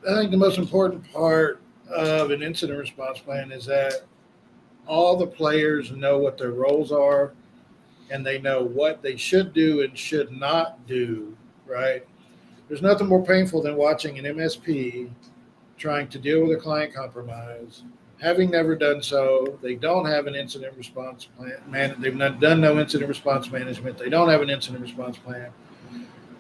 I think the most important part of an incident response plan is that all the players know what their roles are and they know what they should do and should not do, right? There's nothing more painful than watching an MSP trying to deal with a client compromise. Having never done so, they don't have an incident response plan. They've not done no incident response management. They don't have an incident response plan.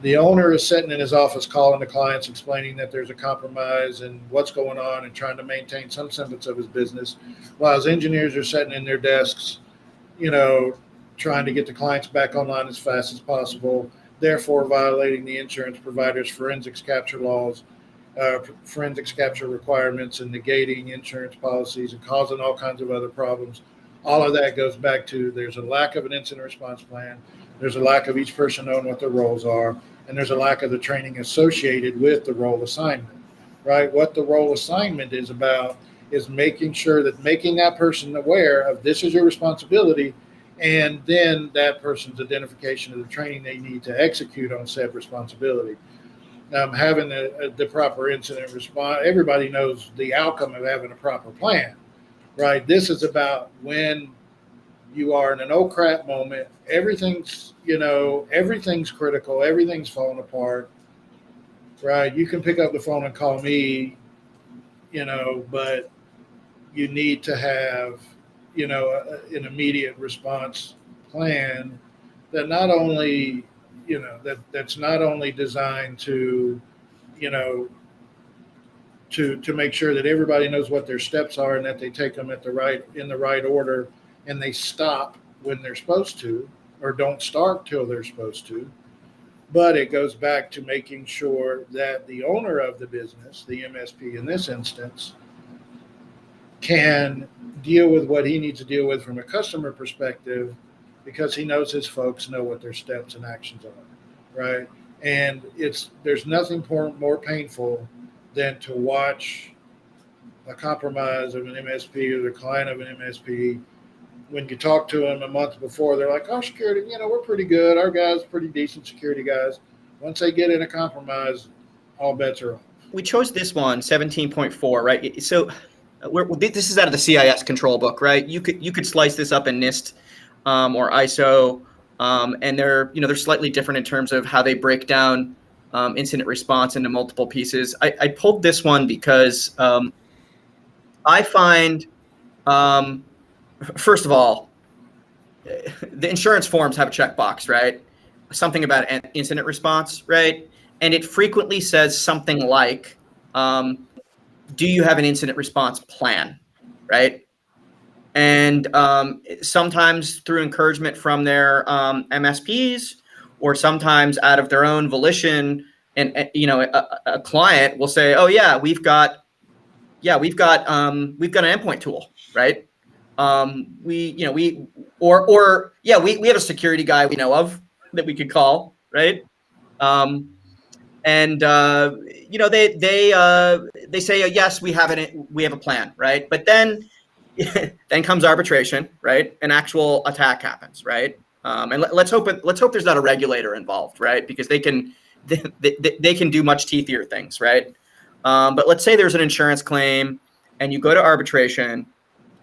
The owner is sitting in his office calling the clients, explaining that there's a compromise and what's going on and trying to maintain some semblance of his business, while his engineers are sitting in their desks, you know, trying to get the clients back online as fast as possible, therefore violating the insurance provider's forensics capture laws, forensics capture requirements, and negating insurance policies and causing all kinds of other problems. All of that goes back to there's a lack of an incident response plan. There's a lack of each person knowing what their roles are, and there's a lack of the training associated with the role assignment, right? What the role assignment is about is making sure that making that person aware of this is your responsibility, and then that person's identification of the training they need to execute on said responsibility. Having the proper incident response, everybody knows the outcome of having a proper plan, right? This is about when you are in an oh crap moment. Everything's critical. Everything's falling apart, right? You can pick up the phone and call me, but you need to have, an immediate response plan that not only, that's not only designed to, you know, to make sure that everybody knows what their steps are and that they take them in the right order, and they stop when they're supposed to or don't start till they're supposed to. But it goes back to making sure that the owner of the business, the MSP in this instance, can deal with what he needs to deal with from a customer perspective, because he knows his folks know what their steps and actions are, right? And there's nothing more painful than to watch a compromise of an MSP or the client of an MSP. When you talk to them a month before, they're like, "Oh, security, we're pretty good. Our guys, pretty decent security guys." Once they get in a compromise, all bets are off. We chose this one, 17.4, right? So this is out of the CIS control book, right? You could slice this up in NIST or ISO, and they're slightly different in terms of how they break down incident response into multiple pieces. I pulled this one because I find, first of all, the insurance forms have a checkbox, right? Something about an incident response, right? And it frequently says something like, do you have an incident response plan, right? And sometimes through encouragement from their MSPs, or sometimes out of their own volition, and a client will say, "Oh yeah, we've got an endpoint tool, right? We have a security guy we know of that we could call, right?" And they say, "Yes, we have a plan," right? But then comes arbitration, right? An actual attack happens, right? And let's hope there's not a regulator involved, right? Because they can do much teethier things, right? But let's say there's an insurance claim and you go to arbitration,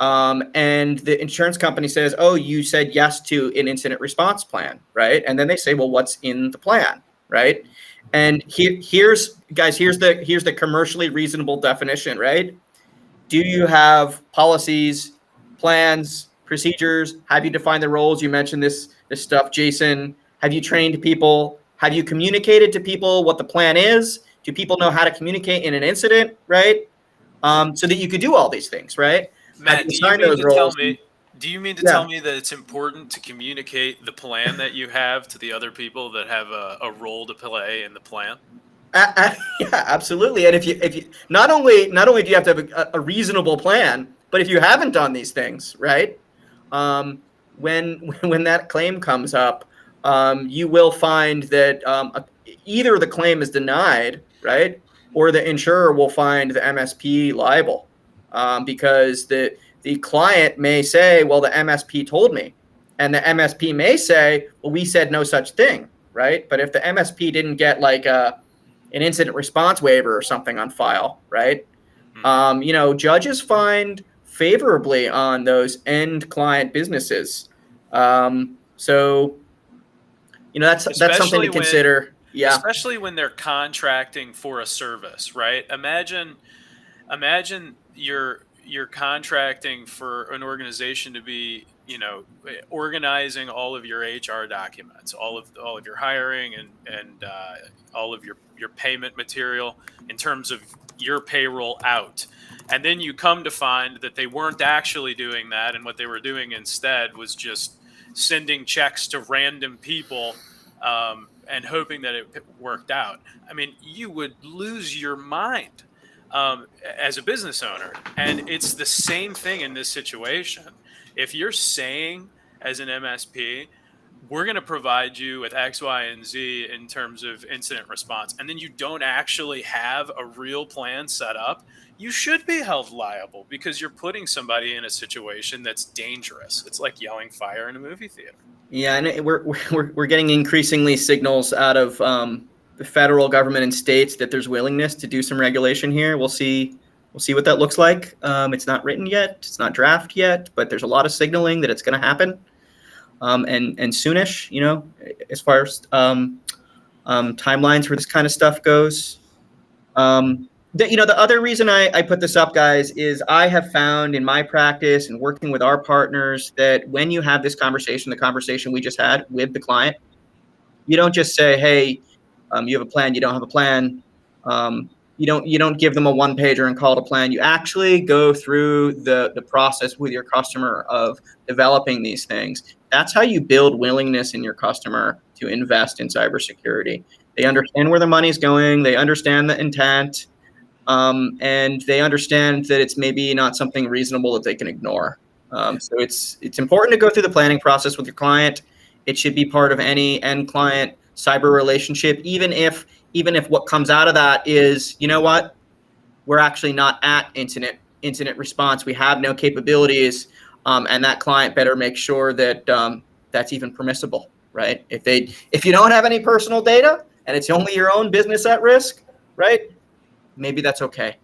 and the insurance company says, "Oh, you said yes to an incident response plan," right? And then they say, "Well, what's in the plan?" Right? And here's the commercially reasonable definition, right? Do you have policies, plans, procedures? Have you defined the roles? You mentioned this stuff, Jason. Have you trained people? Have you communicated to people what the plan is? Do people know how to communicate in an incident, right? So that you could do all these things, right? Matt, do you mean to tell me that it's important to communicate the plan that you have to the other people that have a role to play in the plan? Yeah, absolutely. And if you not only do you have to have a reasonable plan, but if you haven't done these things, right? When that claim comes up, you will find that either the claim is denied, right, or the insurer will find the MSP liable, because the client may say, "Well, the MSP told me," and the MSP may say, "Well, we said no such thing," right? But if the MSP didn't get like an incident response waiver or something on file, right? Judges find favorably on those end client businesses. That's something to consider. Yeah. Especially when they're contracting for a service, right? Imagine you're contracting for an organization to be, organizing all of your HR documents, all of your hiring and all of your payment material in terms of your payroll out. And then you come to find that they weren't actually doing that, and what they were doing instead was just sending checks to random people, and hoping that it worked out. I mean, you would lose your mind, as a business owner. And it's the same thing in this situation. If you're saying, as an MSP, we're going to provide you with X, Y, and Z in terms of incident response, and then you don't actually have a real plan set up, you should be held liable, because you're putting somebody in a situation that's dangerous. It's like yelling fire in a movie theater. Yeah, and we're getting increasingly signals out of the federal government and states that there's willingness to do some regulation here. We'll see what that looks like. It's not written yet, it's not draft yet, but there's a lot of signaling that it's going to happen, and soonish. As far as timelines for this kind of stuff goes. The other reason I put this up, guys, is I have found in my practice and working with our partners that when you have this conversation, the conversation we just had with the client, you don't just say, "Hey, you have a plan. You don't have a plan." You don't give them a one pager and call it a plan. You actually go through the process with your customer of developing these things. That's how you build willingness in your customer to invest in cybersecurity. They understand where the money's going. They understand the intent. And they understand that it's maybe not something reasonable that they can ignore. So it's important to go through the planning process with your client. It should be part of any end client cyber relationship, even if what comes out of that is, we're actually not at incident response. We have no capabilities, and that client better make sure that that's even permissible, right? If you don't have any personal data and it's only your own business at risk, right? Maybe that's okay.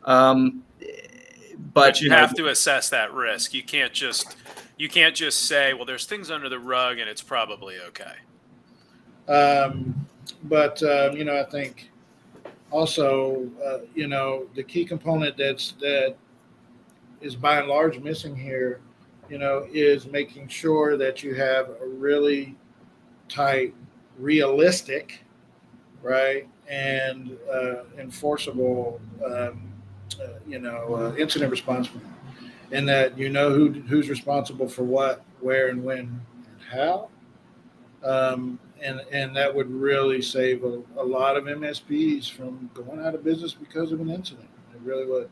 But you have to assess that risk. You can't just say, well, there's things under the rug and it's probably okay. I think also, the key component that is by and large missing here, is making sure that you have a really tight, realistic, right, and enforceable, incident response plan, and that who's responsible for what, where, and when, and how, and that would really save a lot of MSPs from going out of business because of an incident. It really would.